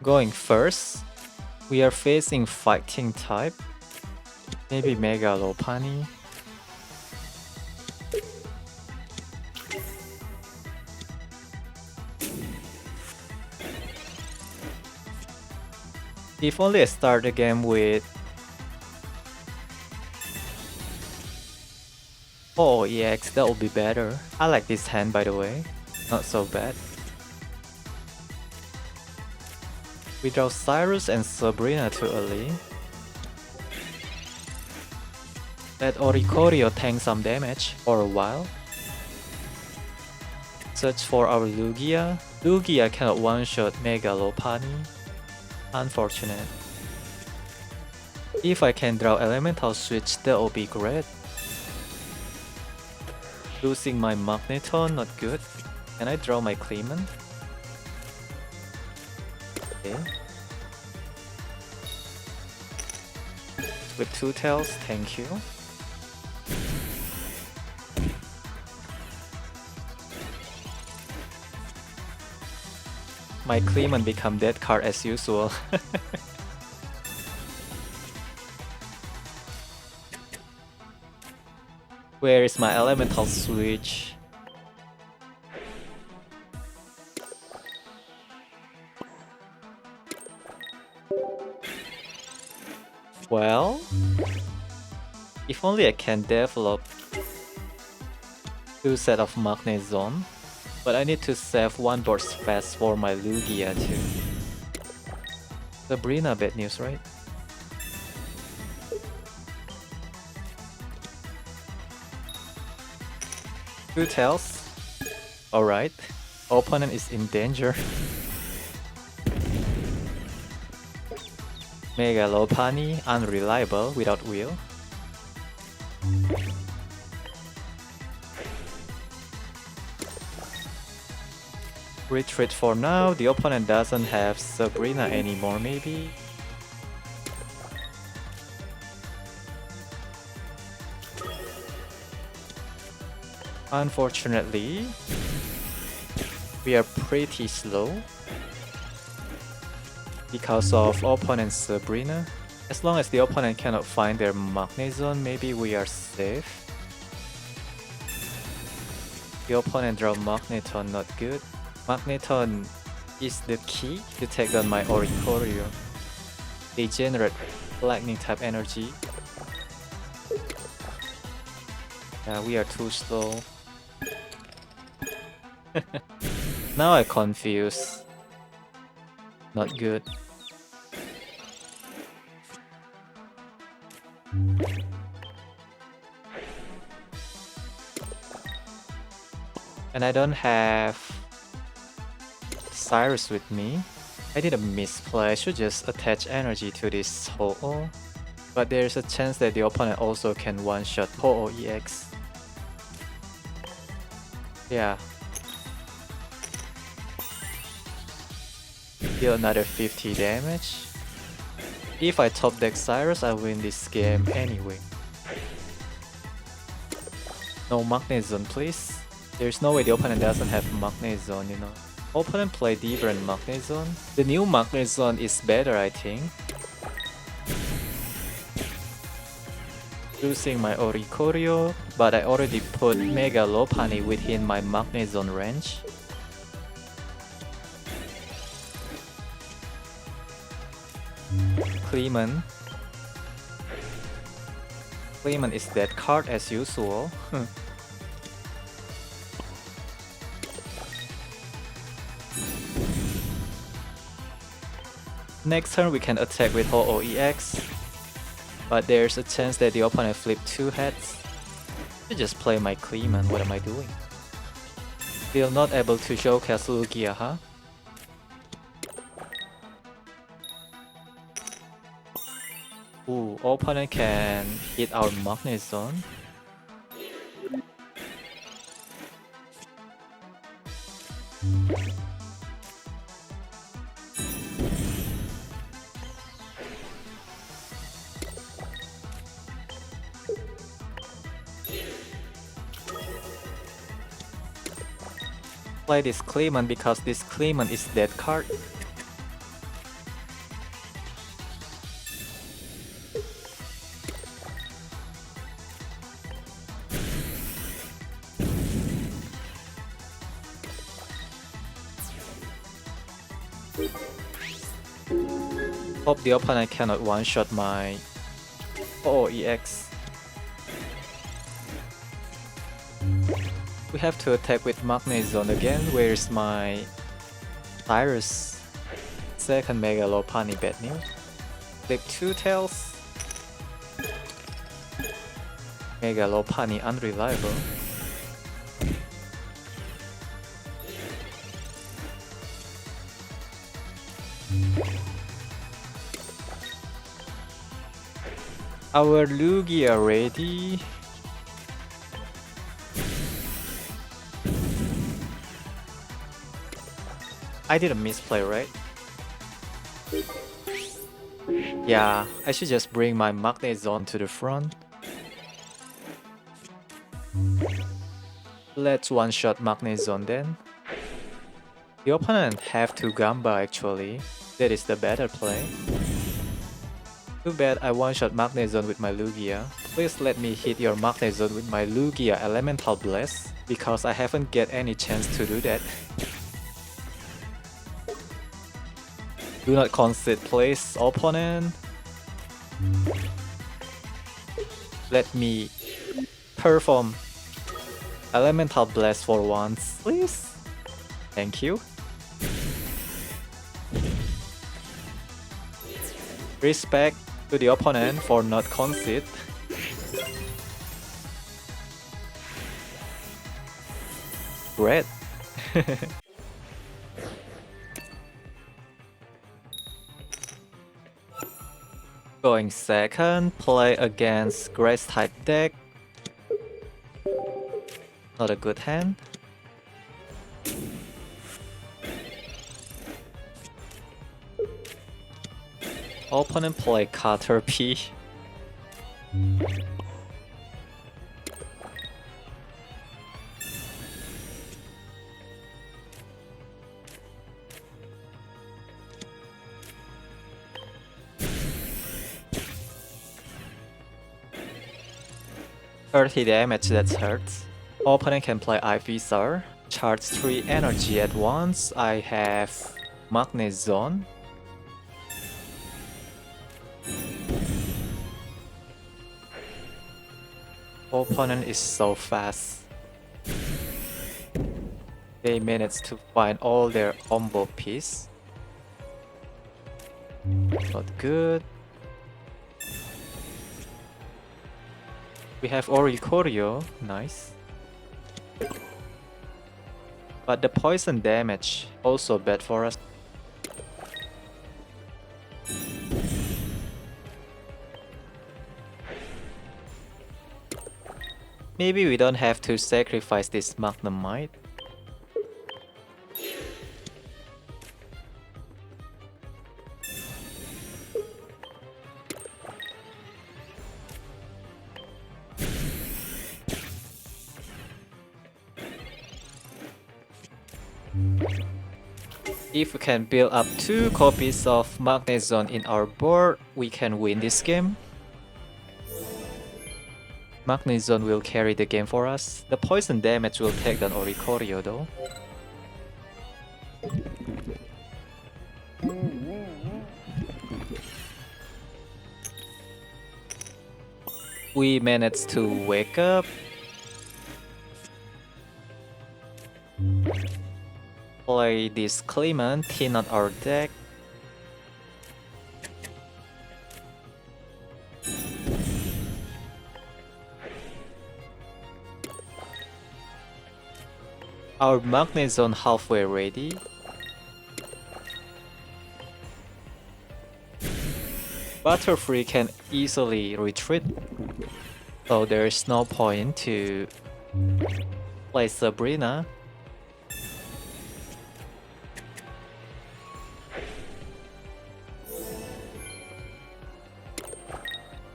Going first, we are facing fighting type. Maybe Mega Lopunny. If only I start the game with EX, that would be better. I like this hand, by the way. Not so bad. We draw Cyrus and Sabrina too early. Let Oricorio tank some damage for a while. Search for our Lugia. Lugia cannot one-shot Mega Lopunny. Unfortunate. If I can draw Elemental Switch, that would be great. Losing my Magneton, not good. Can I draw my Clemont? Okay. With 2 tails, thank you. My Clemont become dead card as usual. Where is my elemental switch? Well, if only I can develop 2 sets of Magnezone, but I need to save 1 board space for my Lugia too. Sabrina, bad news, right? Two tails. Alright. Opponent is in danger. Mega Lopunny, unreliable without wheel. Retreat for now. The opponent doesn't have Sabrina anymore, maybe. Unfortunately, we are pretty slow because of opponent's Sabrina. As long as the opponent cannot find their Magnezone, maybe we are safe. The opponent draw Magneton, not good. Magneton is the key to take down my Oricorio. They generate lightning type energy. Yeah, we are too slow. Now I confuse. Not good. And I don't have Cyrus with me. I did a misplay. I should just attach energy to this Ho-Oh. But there's a chance that the opponent also can one-shot Ho-Oh EX. Yeah. Deal another 50 damage. If I top deck Cyrus, I win this game anyway. No Magnezone, please. There's no way the opponent doesn't have Magnezone, you know. Opponent play different Magnezone. The new Magnezone is better, I think. Losing my Oricorio, but I already put Mega Lopunny within my Magnezone range. Clemont. Clemont is dead card as usual. Next turn we can attack with Ho-Oh EX, but there's a chance that the opponent flip 2 heads. I just play my Clemont, what am I doing? Still not able to showcase Lugia, huh? Ooh, opponent can hit our Magnezone. Play this Clemont because this Clemont is dead card. Hope the opponent cannot one-shot my EX. We have to attack with Magnezone again. Where's my Cyrus? Second Mega Lopunny bad news. Flip 2 tails. Mega Lopunny unreliable. Our Lugia ready. I did a misplay, right? Yeah, I should just bring my Magnezone to the front. Let's one-shot Magnezone then. The opponent have to Gamba actually. That is the better play. Too bad I one-shot Magnezone with my Lugia. Please let me hit your Magnezone with my Lugia Elemental Blast, because I haven't get any chance to do that. Do not concede please, opponent. Let me perform Elemental Blast for once, please. Thank you. Respect to the opponent for not concede. Great. Going second, play against Grace type deck. Not a good hand. Opponent play Caterpie. $30 damage, that hurts. Opponent can play Ivysaur. Charge 3 energy at once. I have Magnezone. Opponent is so fast. They managed to find all their combo piece. Not good. We have Oricorio, nice. But the poison damage also bad for us. Maybe we don't have to sacrifice this Magnemite. If we can build up 2 copies of Magnezone in our board, we can win this game. Magnezone will carry the game for us. The poison damage will take down Oricorio though. We managed to wake up. Play this Clemont, thin on our deck. Our Magnezone halfway ready. Butterfree can easily retreat, so there is no point to play Sabrina.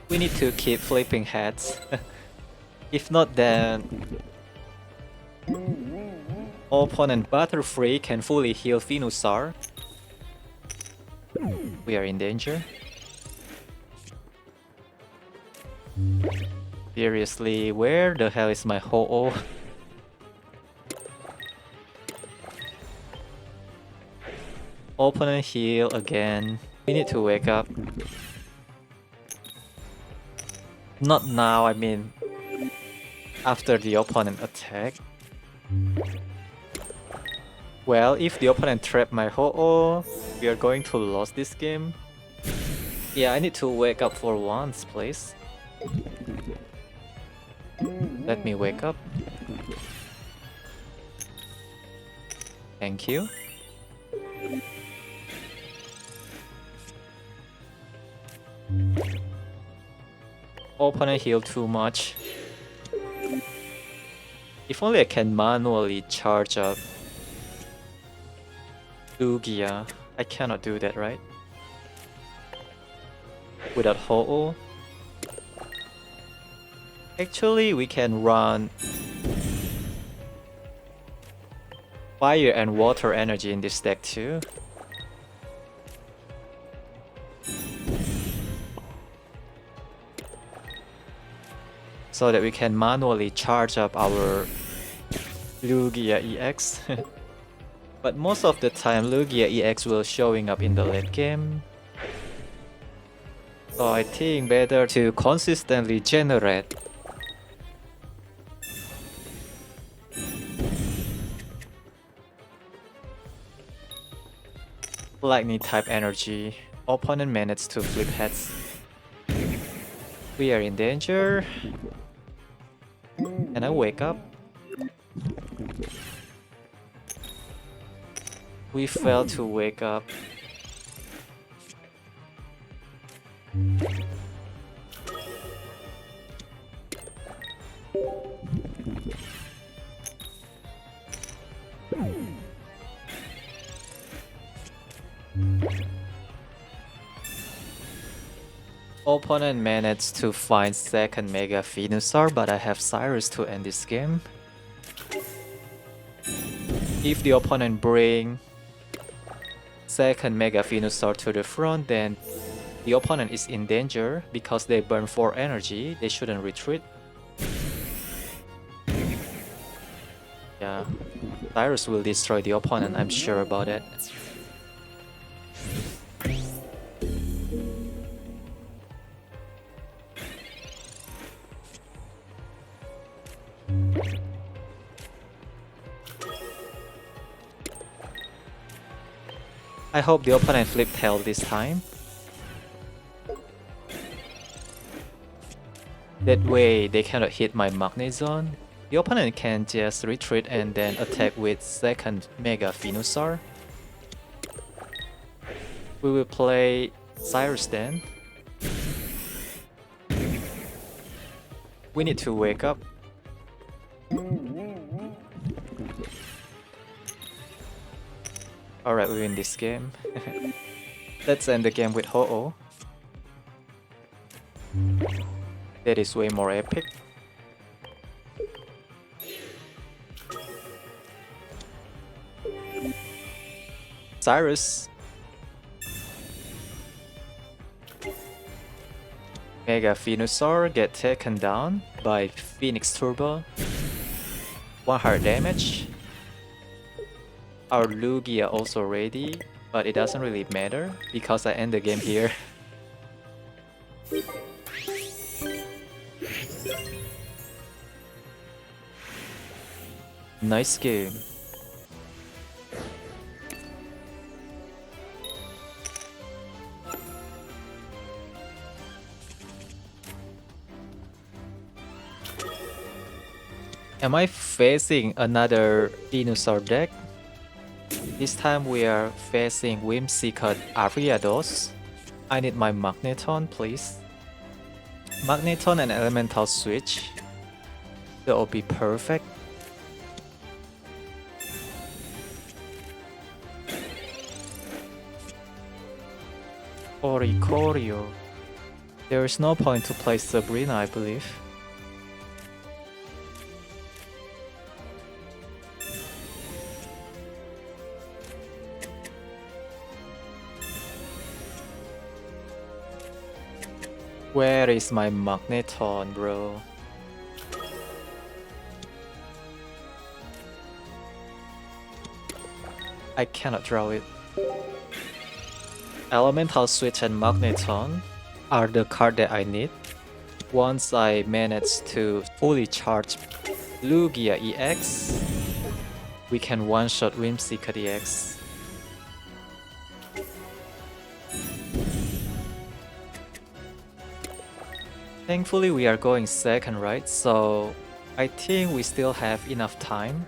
We need to keep flipping heads. If not, then opponent Butterfree can fully heal Venusaur. We are in danger. Seriously, where the hell is my Ho-Oh? Opponent heal again. We need to wake up. Not now, I mean after the opponent attack. Well, if the opponent trap my Ho-Oh, we are going to lose this game. Yeah, I need to wake up for once, please. Let me wake up. Thank you. Opponent healed too much. If only I can manually charge up Lugia. I cannot do that, right? Without Ho-Oh. Actually, we can run fire and water energy in this deck too. So that we can manually charge up our Lugia EX. But most of the time Lugia EX will showing up in the late game. So I think better to consistently generate lightning type energy. Opponent managed to flip heads. We are in danger. And I wake up. We failed to wake up. Opponent managed to find second Mega Venusaur, but I have Cyrus to end this game. If the opponent bring second Mega Venusaur to the front, then the opponent is in danger because they burn 4 energy. They shouldn't retreat. Yeah, Cyrus will destroy the opponent, I'm sure about it. I hope the opponent flip tail this time. That way they cannot hit my Magnezone. The opponent can just retreat and then attack with second Mega Venusaur. We will play Cyrus then. We need to wake up. Alright, we win this game. Let's end the game with Ho-Oh. That is way more epic. Cyrus. Mega Venusaur get taken down by Phoenix Turbo. 1 heart damage. Our Lugia also ready, but it doesn't really matter because I end the game here. Nice game. Am I facing another Venusaur deck? This time we are facing Whimsicott Ariados. I need my Magneton, please. Magneton and Elemental Switch. That will be perfect. Oricorio. There is no point to play Sabrina, I believe. Where is my Magneton, bro? I cannot draw it. Elemental Switch and Magneton are the card that I need. Once I manage to fully charge Lugia Ex, we can one-shot Whimsicott EX. Thankfully we are going second, right? So I think we still have enough time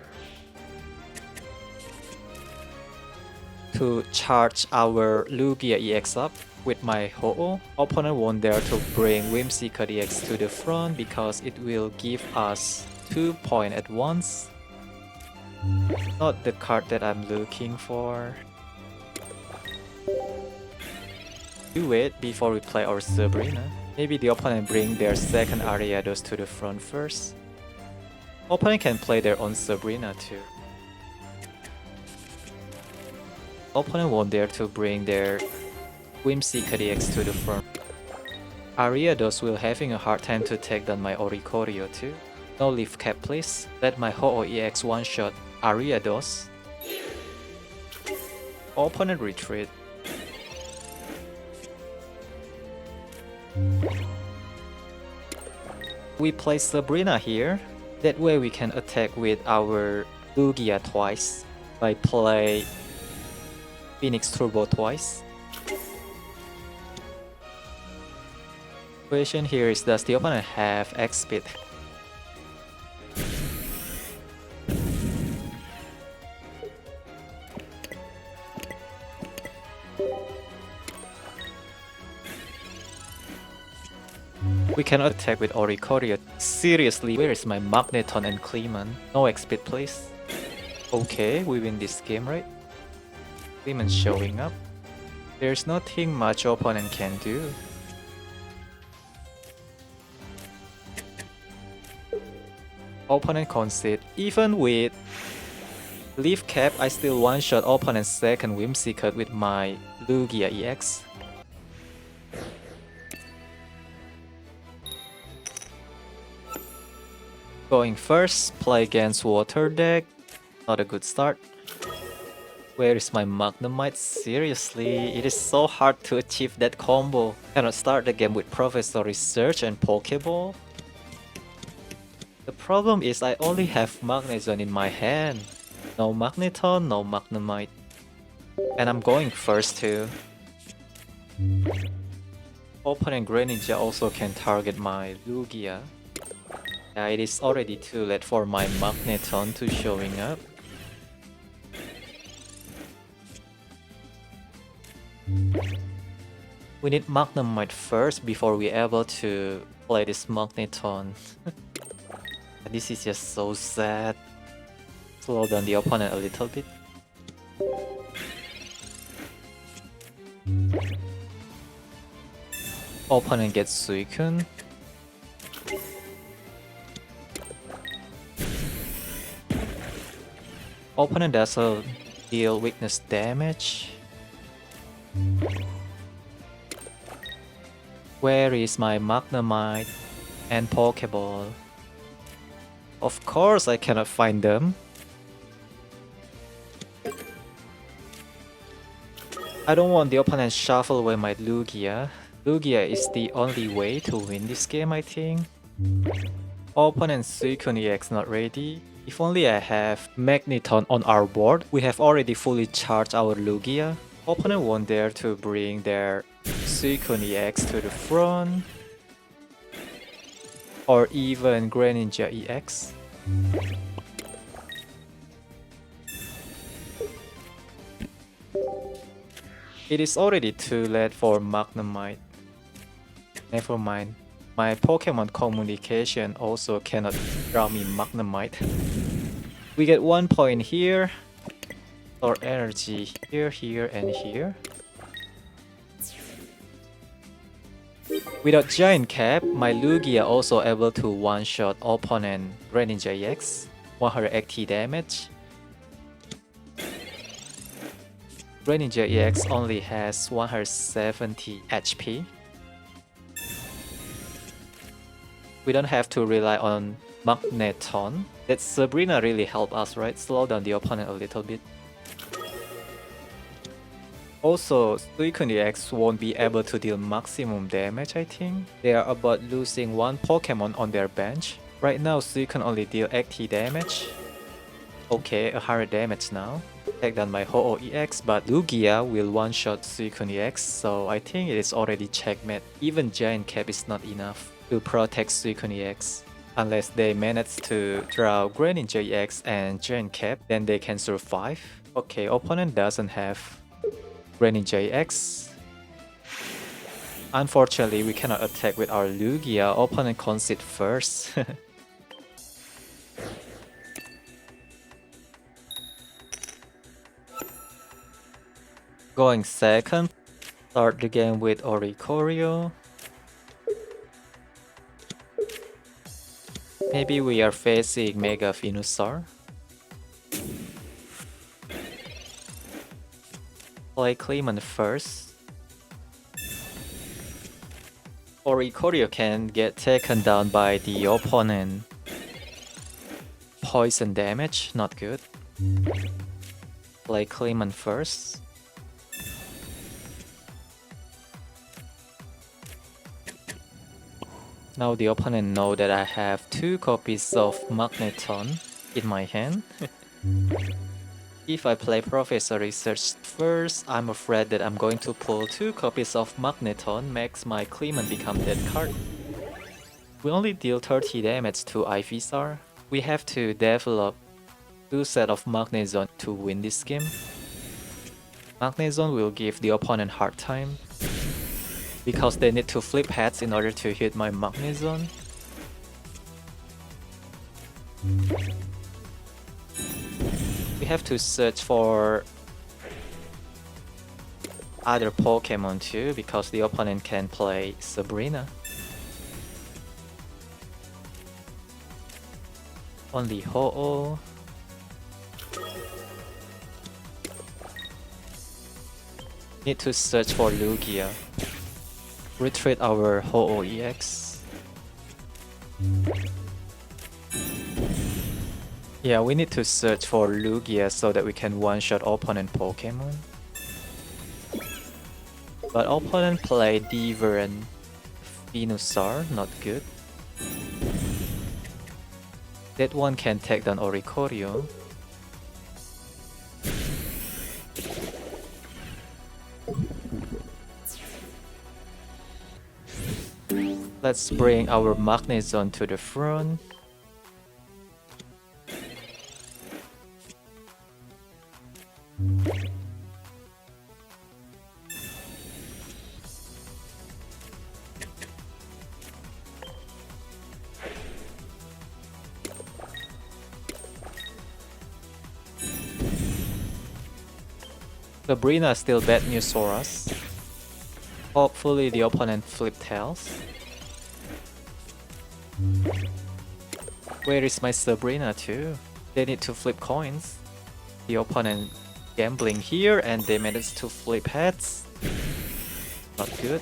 to charge our Lugia EX up with my Ho-Oh. Opponent won't dare to bring Whimsicott EX to the front because it will give us 2 points at once. Not the card that I'm looking for. Do wait before we play our Sabrina. Maybe the opponent bring their second Ariados to the front first. Opponent can play their own Sabrina too. Opponent won't dare to bring their Whimsicott EX to the front. Ariados will having a hard time to take down my Oricorio too. No leaf cap please. Let my Ho-Oh EX one-shot Ariados. Opponent retreat. We play Sabrina here. That way we can attack with our Lugia twice by play Phoenix Turbo twice. Question here is, does the opponent have X speed? We cannot attack with Oricorio. Seriously, where is my Magneton and Clemont? No X speed please. Okay, we win this game, right? Clemont showing up. There's nothing much opponent can do. Opponent concede. Even with leaf cap, I still one-shot opponent's second Whimsicott with my Lugia EX. Going first, play against water deck. Not a good start. Where is my Magnemite? Seriously, it is so hard to achieve that combo. Cannot start the game with Professor Research and Pokeball. The problem is I only have Magnezone in my hand. No Magneton, no Magnemite. And I'm going first too. Opponent Greninja also can target my Lugia. Yeah, it is already too late for my Magneton to showing up. We need Magnemite first before we're able to play this Magneton. This is just so sad. Slow down the opponent a little bit. Opponent gets Suicune. Opponent doesn't deal weakness damage. Where is my Magnemite and Pokeball? Of course I cannot find them. I don't want the opponent shuffle away my Lugia. Lugia is the only way to win this game, I think. Opponent Suicune EX not ready. If only I have Magneton on our board, we have already fully charged our Lugia. Opponent won't dare to bring their Suicune EX to the front. Or even Greninja EX. It is already too late for Magnemite. Never mind. My Pokemon communication also cannot draw me Magnemite. We get 1 point here. Or energy here, here, and here. Without Giant Cap, my Lugia also able to one-shot opponent Greninja EX, 180 damage. Greninja EX only has 170 HP. We don't have to rely on Magneton. That Sabrina really helped us, right? Slow down the opponent a little bit. Also, Suicune Ex won't be able to deal maximum damage, I think. They are about losing one Pokemon on their bench. Right now, Suicune only deal 80 damage. Okay, 100 damage now. Take down my Ho-Oh EX, but Lugia will one-shot Suicune Ex, so I think it is already checkmate. Even Giant Cap is not enough to protect Suicune Ex. Unless they manage to draw Greninja EX and Giant Cap, then they can survive. Okay, opponent doesn't have Greninja EX. Unfortunately, we cannot attack with our Lugia. Opponent concede first. Going second. Start the game with Oricorio. Maybe we are facing Mega Venusaur. Play Clemont first. Oricorio can get taken down by the opponent. Poison damage, not good. Play Clemont first. Now the opponent know that I have 2 copies of Magneton in my hand. If I play Professor Research first, I'm afraid that I'm going to pull 2 copies of Magneton, makes my Clemont become dead card. We only deal 30 damage to Ivysaur. We have to develop 2 sets of Magnezone to win this game. Magnezone will give the opponent hard time, because they need to flip heads in order to hit my Magnezone. We have to search for other Pokemon too, because the opponent can play Sabrina. Only Ho-Oh. Need to search for Lugia. Retreat our Ho-Oh EX. Yeah, we need to search for Lugia so that we can one-shot opponent Pokemon. But opponent play Deaver and Venusaur, not good. That one can take down Oricorio. Let's bring our Magnezone to the front. Sabrina still bad news for us. Hopefully the opponent flip tails. Where is my Sabrina too? They need to flip coins. The opponent gambling here and they managed to flip heads. Not good.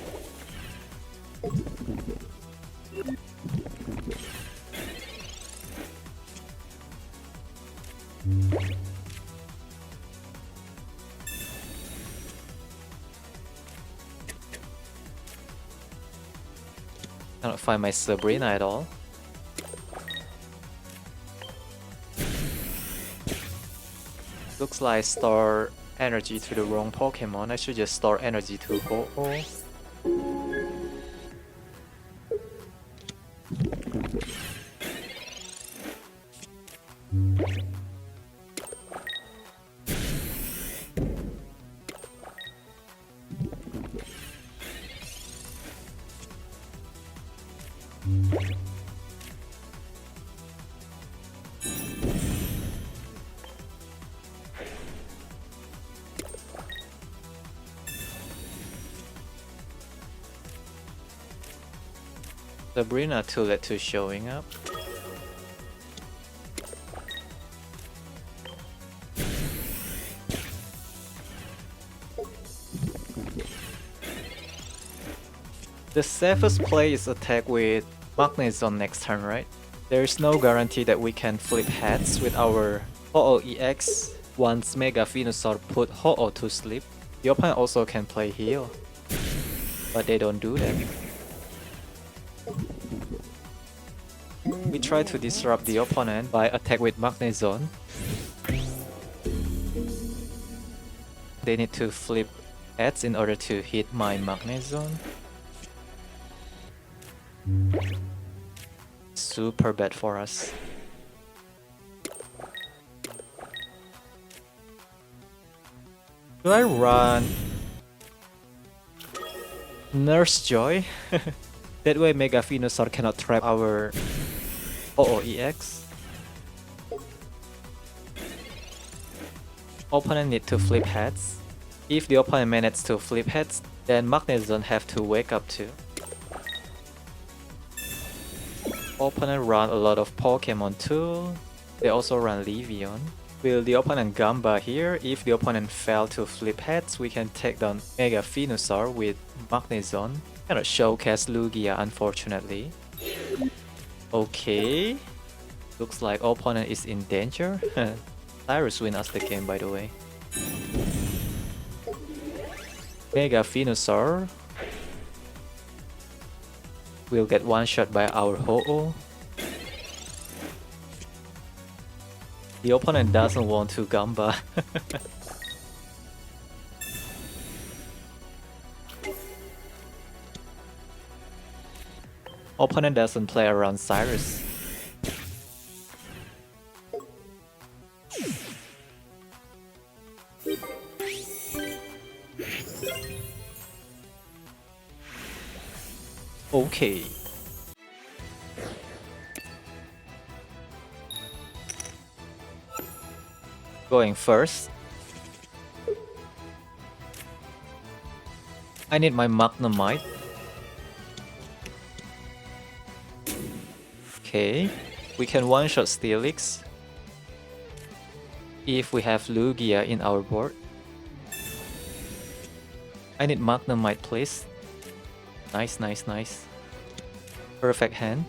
Cannot find my Sabrina at all. Looks like I store energy to the wrong Pokemon. I should just store energy to Ho-Oh. Sabrina too late to showing up. The safest play is attack with Magnezone next turn, right? There is no guarantee that we can flip heads with our Ho-Oh EX once Mega Venusaur put Ho-Oh to sleep. The opponent also can play heal, but they don't do that. We try to disrupt the opponent by attack with Magnezone. They need to flip heads in order to hit my Magnezone. Super bad for us. Do I run Nurse Joy? That way Mega Venusaur cannot trap our OOEX. Opponent need to flip heads. If the opponent manages to flip heads, then Magnezone have to wake up too. Opponent run a lot of Pokemon too. They also run Levion. Will the opponent Gamba here? If the opponent fail to flip heads, we can take down Mega Venusaur with Magnezone. Cannot showcase Lugia, unfortunately. Okay. Looks like opponent is in danger. Cyrus win us the game, by the way. Mega Venusaur will get one shot by our Ho-Oh. The opponent doesn't want to Gamba. Opponent doesn't play around Cyrus. Okay. Going first. I need my Magnemite. Okay, we can one-shot Steelix if we have Lugia in our board. I need Magnemite, please. Nice, nice, nice. Perfect hand.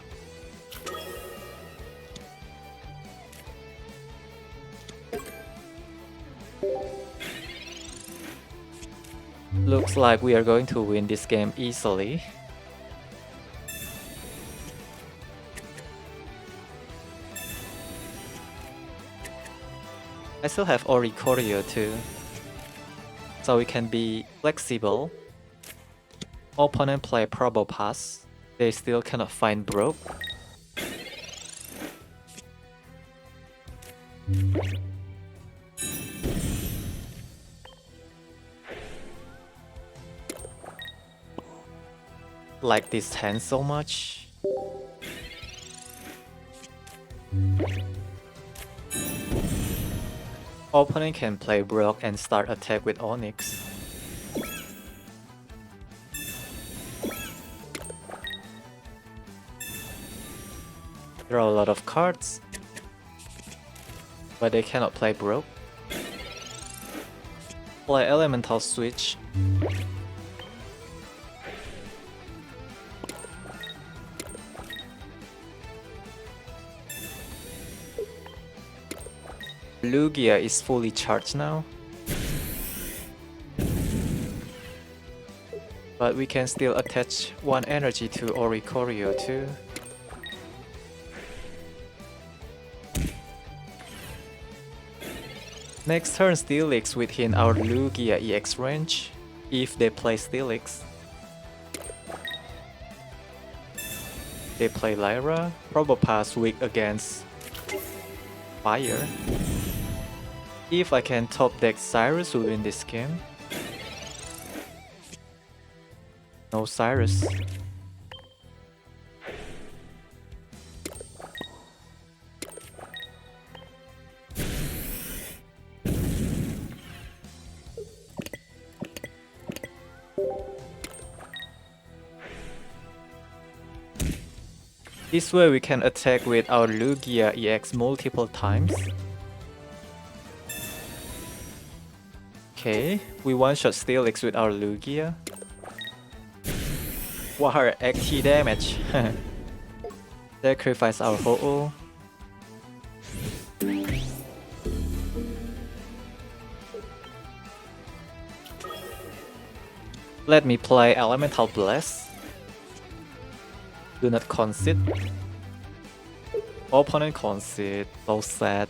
Looks like we are going to win this game easily. I still have Oricorio too, so we can be flexible. Opponent play Probopass, they still cannot find Broke. Like this hand so much. Opponent can play Broke and start attack with Onix. There are a lot of cards, but they cannot play Broke. Play Elemental Switch. Lugia is fully charged now. But we can still attach one energy to Oricorio too. Next turn Steelix within our Lugia EX range, if they play Steelix. They play Lyra, Probopass weak against Fire. If I can top deck Cyrus, we'll win this game. No Cyrus. This way we can attack with our Lugia EX multiple times. Okay, we one-shot Steelix with our Lugia. Wow, XT damage. Sacrifice our Ho-Oh. Let me play Elemental Blast. Do not concede. Opponent concede. So sad.